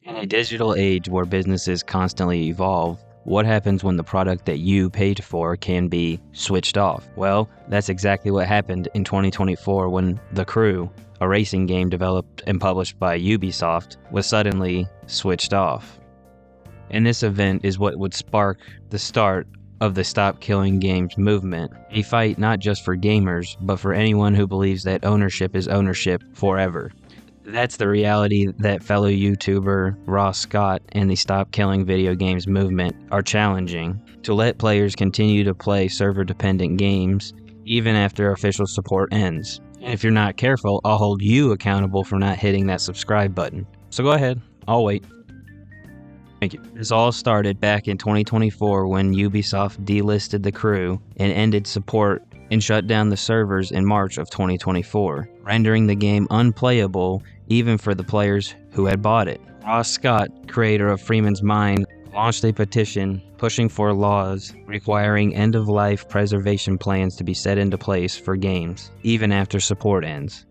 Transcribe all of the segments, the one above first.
In a digital age where businesses constantly evolve, what happens when the product that you paid for can be switched off? Well, that's exactly what happened in 2024 when The Crew, a racing game developed and published by Ubisoft, was suddenly switched off. And this event is what would spark the start of the Stop Killing Games movement, a fight not just for gamers, but for anyone who believes that ownership is ownership forever. That's the reality that fellow YouTuber Ross Scott and the Stop Killing Video Games movement are challenging, to let players continue to play server-dependent games even after official support ends. And if you're not careful, I'll hold you accountable for not hitting that subscribe button. So go ahead, I'll wait. Thank you. This all started back in 2024 when Ubisoft delisted The Crew and ended support and shut down the servers in March of 2024, rendering the game unplayable even for the players who had bought it. Ross Scott, creator of Freeman's Mind, launched a petition pushing for laws requiring end-of-life preservation plans to be set into place for games, even after support ends,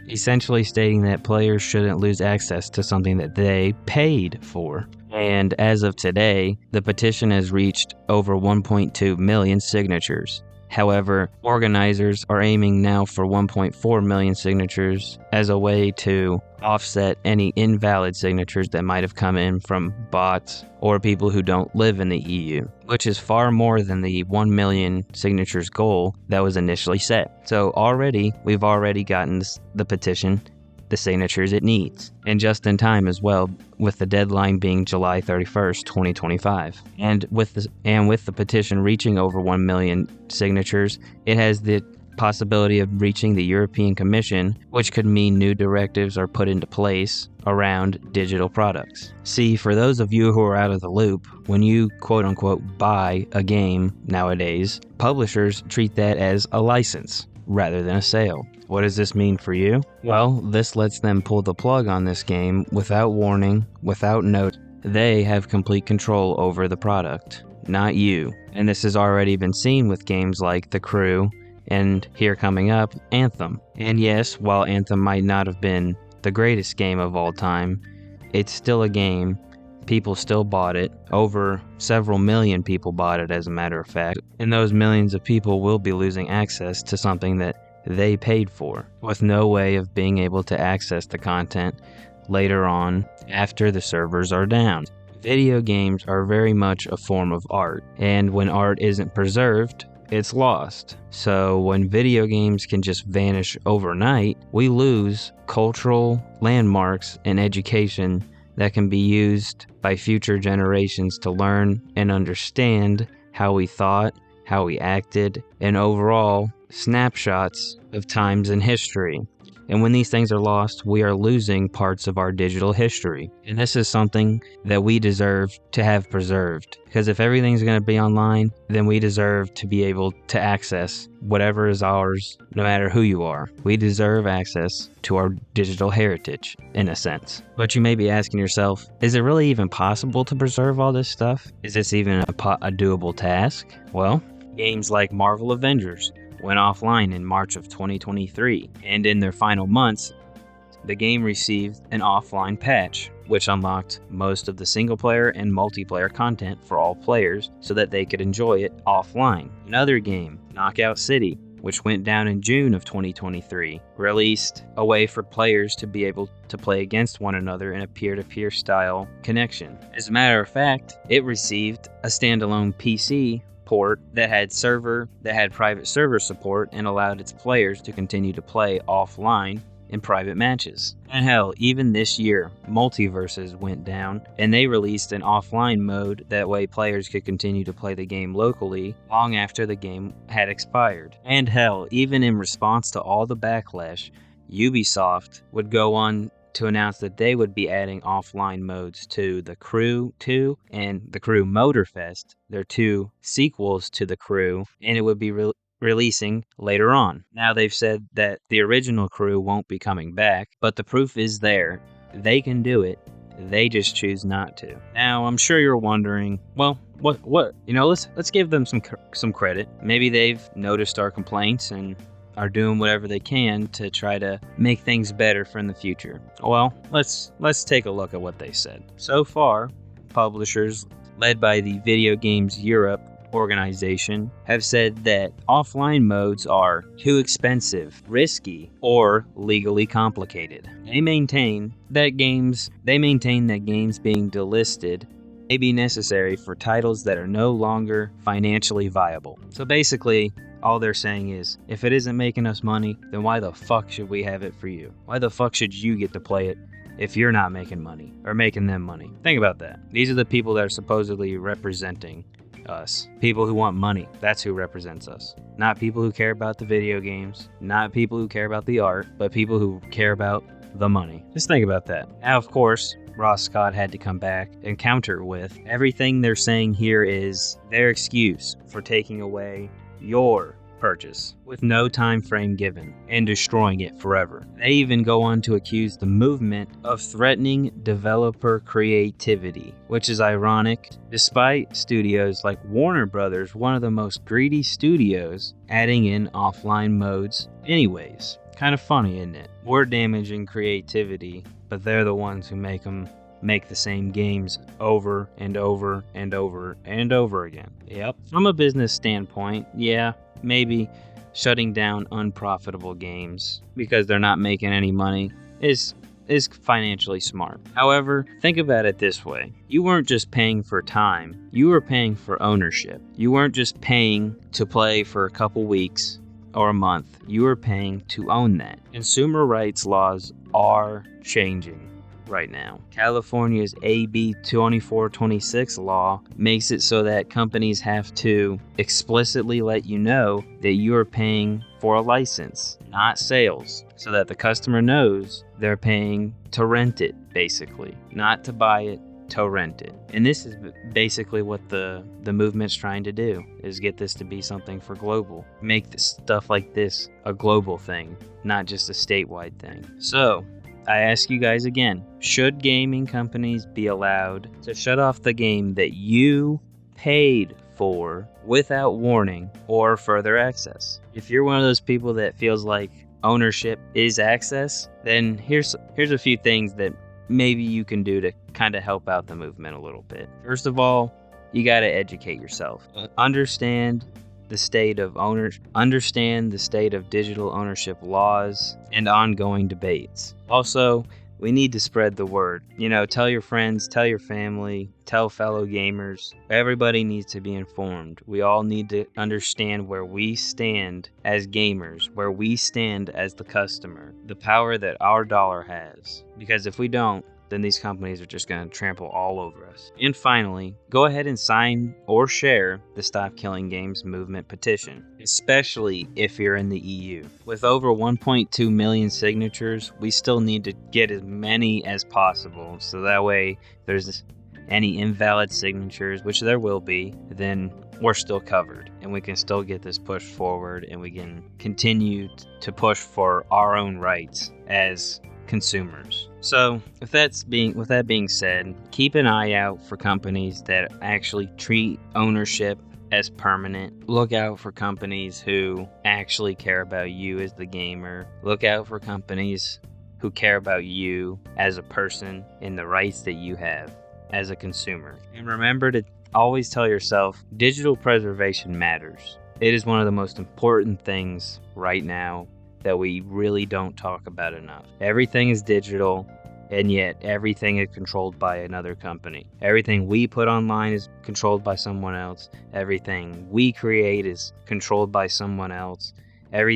essentially stating that players shouldn't lose access to something that they paid for. And as of today, the petition has reached over 1.2 million signatures. However, organizers are aiming now for 1.4 million signatures as a way to offset any invalid signatures that might have come in from bots or people who don't live in the EU, which is far more than the 1 million signatures goal that was initially set. So we've already gotten the petition, the signatures it needs, and just in time as well, with the deadline being July 31st, 2025. And with the petition reaching over 1 million signatures, it has the possibility of reaching the European Commission, which could mean new directives are put into place around digital products. See, for those of you who are out of the loop, when you quote-unquote buy a game nowadays, publishers treat that as a license rather than a sale. What does this mean for you? Well, this lets them pull the plug on this game without warning, without note. They have complete control over the product, not you. And this has already been seen with games like The Crew, and here coming up, Anthem. And yes, while Anthem might not have been the greatest game of all time, it's still a game. People still bought it. Over several million people bought it, as a matter of fact. And those millions of people will be losing access to something that they paid for, with no way of being able to access the content later on after the servers are down. Video games are very much a form of art, and when art isn't preserved, it's lost. So when video games can just vanish overnight, we lose cultural landmarks and education that can be used by future generations to learn and understand how we thought, how we acted, and overall snapshots of times in history. And when these things are lost, we are losing parts of our digital history. And this is something that we deserve to have preserved. Because if everything's going to be online, then we deserve to be able to access whatever is ours, no matter who you are. We deserve access to our digital heritage, in a sense. But you may be asking yourself, is it really even possible to preserve all this stuff? Is this even a doable task? Well, games like Marvel Avengers went offline in March of 2023, and in their final months, the game received an offline patch, which unlocked most of the single-player and multiplayer content for all players so that they could enjoy it offline. Another game, Knockout City, which went down in June of 2023, released a way for players to be able to play against one another in a peer-to-peer style connection. As a matter of fact, it received a standalone PC port that had private server support and allowed its players to continue to play offline in private matches. And hell, even this year, Multiverses went down and they released an offline mode that way players could continue to play the game locally long after the game had expired. And hell, even in response to all the backlash, Ubisoft would go on to announce that they would be adding offline modes to The Crew 2 and The Crew Motorfest, their two sequels to The Crew, and it would be releasing later on. Now they've said that the original Crew won't be coming back, but the proof is there. They can do it. They just choose not to. Now, I'm sure you're wondering, well, what? You know, let's give them some credit. Maybe they've noticed our complaints and are doing whatever they can to try to make things better for in the future. Well, let's take a look at what they said. So far, publishers led by the Video Games Europe organization have said that offline modes are too expensive, risky, or legally complicated. They maintain that games being delisted may be necessary for titles that are no longer financially viable. So basically, all they're saying is, if it isn't making us money, then why the fuck should we have it for you? Why the fuck should you get to play it if you're not making money or making them money? Think about that. These are the people that are supposedly representing us. People who want money. That's who represents us. Not people who care about the video games, not people who care about the art, but people who care about the money. Just think about that. Now, of course, Ross Scott had to come back and counter with, everything they're saying here is their excuse for taking away your purchase with no time frame given and destroying it forever. They even go on to accuse the movement of threatening developer creativity, which is ironic despite studios like Warner Brothers, one of the most greedy studios, adding in offline modes anyways. Kind of funny, isn't it? We're damaging creativity, but they're the ones who make the same games over and over and over and over again. Yep. From a business standpoint, yeah, maybe shutting down unprofitable games because they're not making any money is financially smart. However, think about it this way. You weren't just paying for time, you were paying for ownership. You weren't just paying to play for a couple weeks or a month. You were paying to own that. Consumer rights laws are changing right now. California's AB 2426 law makes it so that companies have to explicitly let you know that you are paying for a license, not sales, so that the customer knows they're paying to rent it, basically, not to buy it, to rent it. And this is basically what the movement's trying to do, is get this to be something for global. Make this stuff like this a global thing, not just a statewide thing. So, I ask you guys again, should gaming companies be allowed to shut off the game that you paid for without warning or further access? If you're one of those people that feels like ownership is access, then here's a few things that maybe you can do to kind of help out the movement a little bit. First of all, you got to educate yourself. Understand the state of digital ownership laws and ongoing debates. Also, we need to spread the word. Tell your friends, tell your family, tell fellow gamers. Everybody needs to be informed. We all need to understand where we stand as gamers, where we stand as the customer, the power that our dollar has. Because if we don't, then these companies are just going to trample all over us. And finally, go ahead and sign or share the Stop Killing Games movement petition, especially if you're in the EU. With over 1.2 million signatures, we still need to get as many as possible, so that way if there's any invalid signatures, which there will be, then we're still covered and we can still get this pushed forward and we can continue to push for our own rights as consumers. So with that being said, keep an eye out for companies that actually treat ownership as permanent. Look out for companies who actually care about you as the gamer. Look out for companies who care about you as a person and the rights that you have as a consumer. And remember to always tell yourself, digital preservation matters. It is one of the most important things right now that we really don't talk about enough. Everything is digital, and yet everything is controlled by another company. Everything we put online is controlled by someone else. Everything we create is controlled by someone else. Our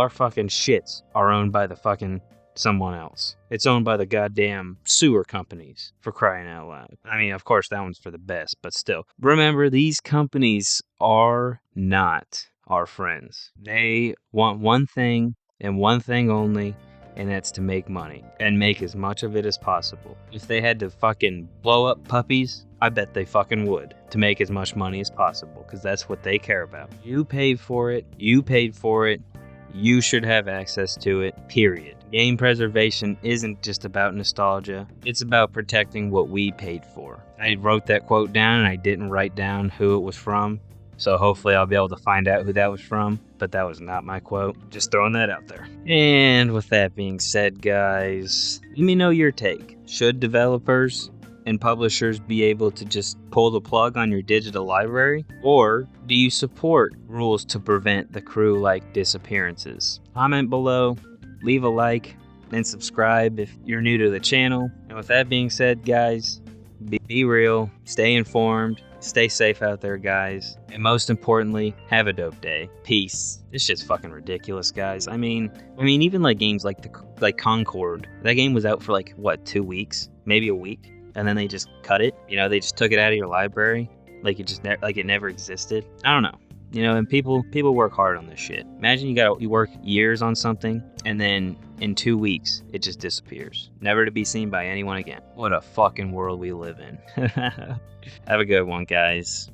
fucking shits are owned by the fucking someone else. It's owned by the goddamn sewer companies, for crying out loud. I mean, of course, that one's for the best, but still. Remember, these companies are not our friends. They want one thing and one thing only, and that's to make money and make as much of it as possible. If they had to fucking blow up puppies, I bet they fucking would, to make as much money as possible, because that's what they care about. You paid for it. You should have access to it, period. Game preservation isn't just about nostalgia. It's about protecting what we paid for. I wrote that quote down and I didn't write down who it was from. So hopefully I'll be able to find out who that was from. but that was not my quote. Just throwing that out there. And with that being said, guys, let me know your take. Should developers and publishers be able to just pull the plug on your digital library? Or do you support rules to prevent the crew-like disappearances? Comment below, leave a like, and subscribe if you're new to the channel. And with that being said, guys, be real, stay informed, stay safe out there, guys. And most importantly, have a dope day. Peace. This shit's fucking ridiculous, guys. I mean, even like games like Concord. That game was out for like, what, 2 weeks? Maybe a week? And then they just cut it. You know, they just took it out of your library. Like it never existed. I don't know. You know, and people work hard on this shit. Imagine you work years on something, and then in 2 weeks, it just disappears. Never to be seen by anyone again. What a fucking world we live in. Have a good one, guys.